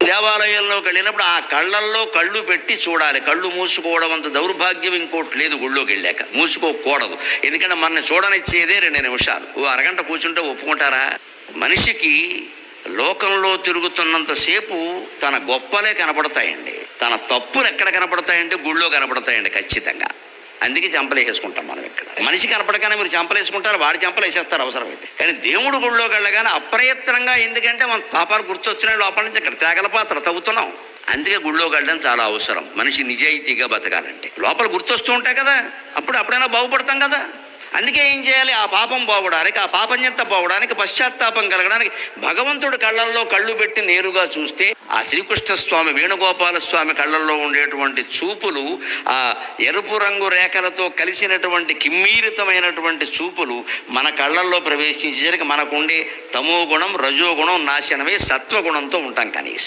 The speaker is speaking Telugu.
దేవాలయంలోకి వెళ్ళినప్పుడు ఆ కళ్ళల్లో కళ్ళు పెట్టి చూడాలి. కళ్ళు మూసుకోవడం అంత దౌర్భాగ్యం ఇంకోటి లేదు. గుళ్ళోకి వెళ్ళాక మూసుకోకూడదు. ఎందుకంటే మనల్ని చూడనిచ్చేదే 2 నిమిషాలు. అరగంట కూర్చుంటే ఒప్పుకుంటారా? మనిషికి లోకంలో తిరుగుతున్నంతసేపు తన గొప్పలే కనపడతాయండి. తన తప్పులు ఎక్కడ కనపడతాయంటే గుళ్ళో కనపడతాయండి ఖచ్చితంగా. అందుకే చెంపలు వేసుకుంటాం మనం. ఇక్కడ మనిషి కనపడగానే మీరు చెంపలు వేసుకుంటారు, వాడి చెంపలు వేసేస్తారు అవసరమైతే. కానీ దేవుడు గుళ్ళోకి వెళ్ళగానే అప్రయత్నంగా, ఎందుకంటే మన పాపాలు గుర్తొచ్చినాయి లోపల నుంచి అక్కడ తేగల పాత్ర తవ్వుతున్నాం. అందుకే గుళ్ళోకి వెళ్ళడం చాలా అవసరం. మనిషి నిజాయితీగా బతకాలంటే లోపల గుర్తొస్తూ ఉంటాయి కదా, అప్పుడైనా బాగుపడతాం కదా. అందుకే ఏం చేయాలి? ఆ పాపం పోవడానికి, ఆ పాపం చెంత పోవడానికి, పశ్చాత్తాపం కలగడానికి భగవంతుడు కళ్ళల్లో కళ్ళు పెట్టి నేరుగా చూస్తే ఆ శ్రీకృష్ణ స్వామి, వేణుగోపాల స్వామి కళ్ళల్లో ఉండేటువంటి చూపులు, ఆ ఎరుపు రంగు రేఖలతో కలిసినటువంటి కిమ్మీరితమైనటువంటి చూపులు మన కళ్ళల్లో ప్రవేశించేసరికి మనకుండే తమో గుణం, రజోగుణం నాశనమై సత్వగుణంతో ఉంటాం కనీసం.